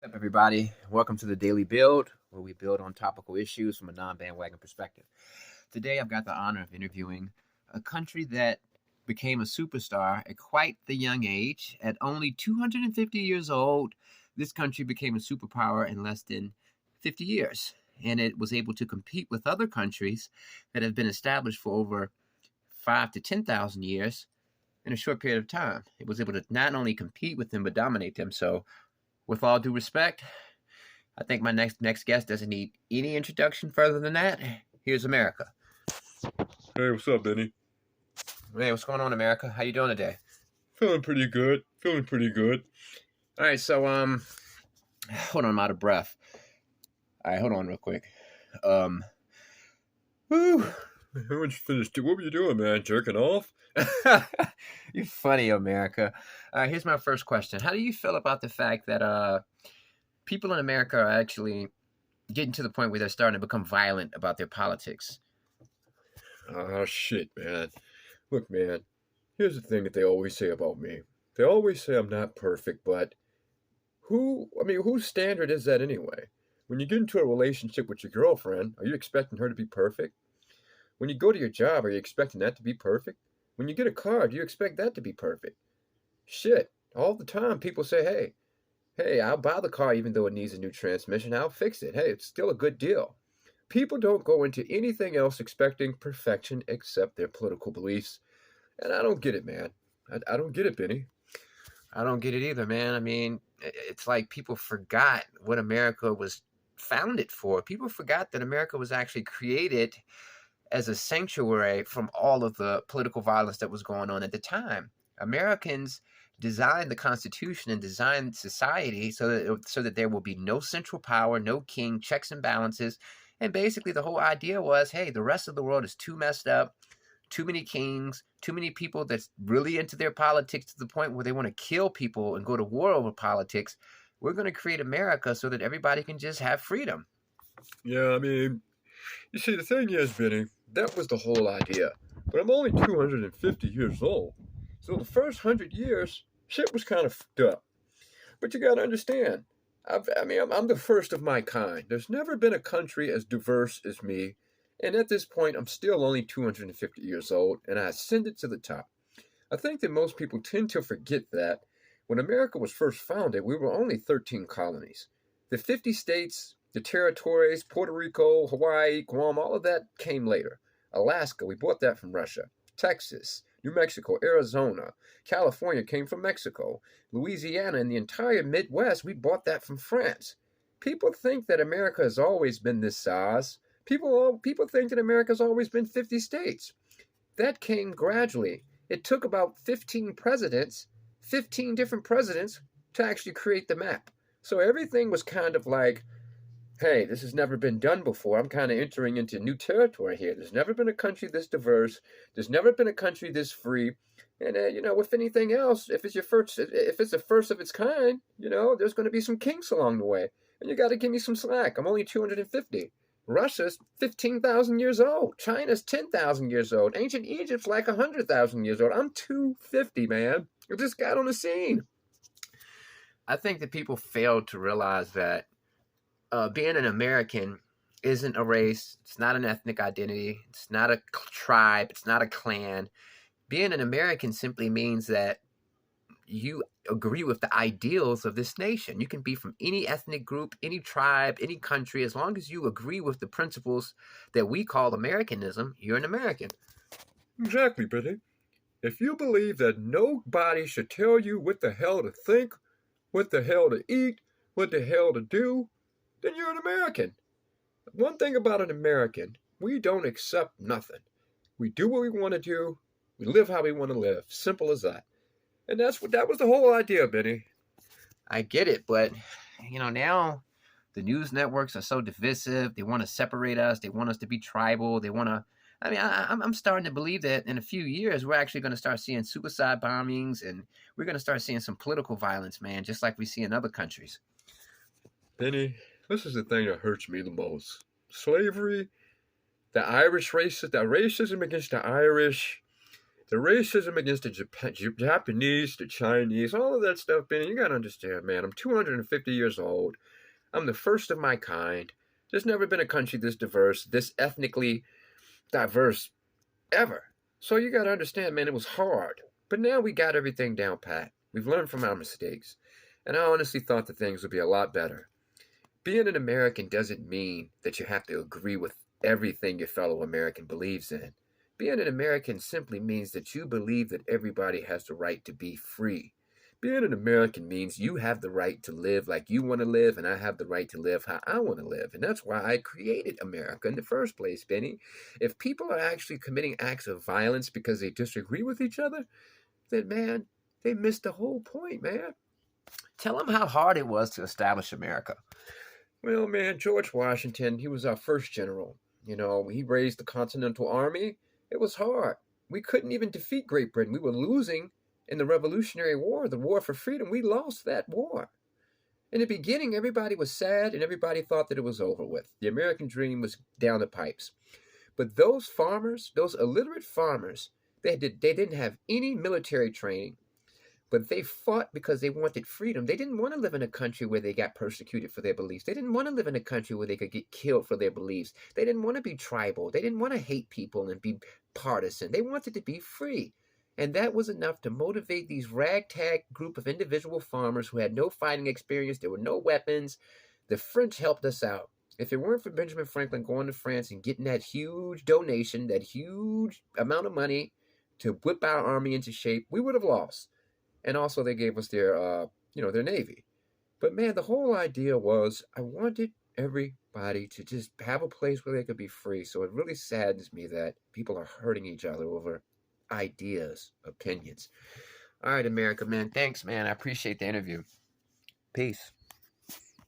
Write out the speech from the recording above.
What's up, everybody? Welcome to the Daily Build, where we build on topical issues from a non-bandwagon perspective. Today, I've got the honor of interviewing a country that became a superstar at quite the young age. At only 250 years old, this country became a superpower in less than 50 years. And it was able to compete with other countries that have been established for over 5 to 10,000 years in a short period of time. It was able to not only compete with them, but dominate them. So, with all due respect, I think my next guest doesn't need any introduction further than that. Here's America. Hey, what's up, Benny? Hey, what's going on, America? How you doing today? Feeling pretty good. All right, so hold on, I'm out of breath. All right, hold on real quick. Whew. How much finished? What were you doing, man? Jerking off? You're funny, America. All right, here's my first question. How do you feel about the fact that people in America are actually getting to the point where they're starting to become violent about their politics? Ah, shit, man. Look, man, here's the thing that they always say about me. They always say I'm not perfect, but whose standard is that anyway? When you get into a relationship with your girlfriend, are you expecting her to be perfect? When you go to your job, are you expecting that to be perfect? When you get a car, do you expect that to be perfect? Shit, all the time people say, hey, I'll buy the car even though it needs a new transmission. I'll fix it. Hey, it's still a good deal. People don't go into anything else expecting perfection except their political beliefs. And I don't get it, man. I don't get it, Benny. I don't get it either, man. I mean, it's like people forgot what America was founded for. People forgot that America was actually created as a sanctuary from all of the political violence that was going on at the time. Americans designed the Constitution and designed society so that there will be no central power, no king, checks and balances. And basically the whole idea was, hey, the rest of the world is too messed up, too many kings, too many people that's really into their politics to the point where they want to kill people and go to war over politics. We're going to create America so that everybody can just have freedom. Yeah, I mean, you see, the thing is, Benny, that was the whole idea. But I'm only 250 years old. So the first 100 years, shit was kind of fucked up. But you gotta understand, I'm the first of my kind. There's never been a country as diverse as me. And at this point, I'm still only 250 years old, and I ascended to the top. I think that most people tend to forget that when America was first founded, we were only 13 colonies. The 50 states, the territories, Puerto Rico, Hawaii, Guam, all of that came later. Alaska, we bought that from Russia. Texas, New Mexico, Arizona, California came from Mexico. Louisiana and the entire Midwest, we bought that from France. People think that America has always been this size. People think that America's always been 50 states. That came gradually. It took about 15 presidents, 15 different presidents, to actually create the map. So everything was kind of like, hey, this has never been done before. I'm kind of entering into new territory here. There's never been a country this diverse. There's never been a country this free. And if anything else, if it's the first of its kind, there's going to be some kinks along the way. And you got to give me some slack. I'm only 250. Russia's 15,000 years old. China's 10,000 years old. Ancient Egypt's like 100,000 years old. I'm 250, man. I just got on the scene. I think that people fail to realize that being an American isn't a race. It's not an ethnic identity. It's not a tribe. It's not a clan. Being an American simply means that you agree with the ideals of this nation. You can be from any ethnic group, any tribe, any country. As long as you agree with the principles that we call Americanism, you're an American. Exactly, Billy. If you believe that nobody should tell you what the hell to think, what the hell to eat, what the hell to do, then you're an American. One thing about an American, we don't accept nothing. We do what we want to do. We live how we want to live. Simple as that. And that was the whole idea, Benny. I get it, but now the news networks are so divisive. They want to separate us. They want us to be tribal. They want to. I mean, I'm starting to believe that in a few years we're actually going to start seeing suicide bombings, and we're going to start seeing some political violence, man, just like we see in other countries. Benny, this is the thing that hurts me the most. Slavery, the racism against the Irish, The racism against the Japanese, the Chinese, all of that stuff, Benny, you gotta understand, man. I'm 250 years old. I'm the first of my kind. There's never been a country this diverse, this ethnically diverse ever. So you gotta understand, man, it was hard. But now we got everything down pat. We've learned from our mistakes. And I honestly thought that things would be a lot better. Being an American doesn't mean that you have to agree with everything your fellow American believes in. Being an American simply means that you believe that everybody has the right to be free. Being an American means you have the right to live like you want to live, and I have the right to live how I want to live. And that's why I created America in the first place, Benny. If people are actually committing acts of violence because they disagree with each other, then, man, they missed the whole point, man. Tell them how hard it was to establish America. Well, man, George Washington, he was our first general. You know, he raised the Continental Army. It was hard. We couldn't even defeat Great Britain. We were losing in the Revolutionary War, the war for freedom. We lost that war. In the beginning, everybody was sad and everybody thought that it was over with. The American dream was down the pipes. But those farmers, those illiterate farmers, they didn't have any military training. But they fought because they wanted freedom. They didn't want to live in a country where they got persecuted for their beliefs. They didn't want to live in a country where they could get killed for their beliefs. They didn't want to be tribal. They didn't want to hate people and be partisan. They wanted to be free. And that was enough to motivate these ragtag group of individual farmers who had no fighting experience. There were no weapons. The French helped us out. If it weren't for Benjamin Franklin going to France and getting that huge donation, that huge amount of money to whip our army into shape, we would have lost. And also they gave us their, their Navy. But man, the whole idea was I wanted everybody to just have a place where they could be free. So it really saddens me that people are hurting each other over ideas, opinions. All right, America, man. Thanks, man. I appreciate the interview. Peace.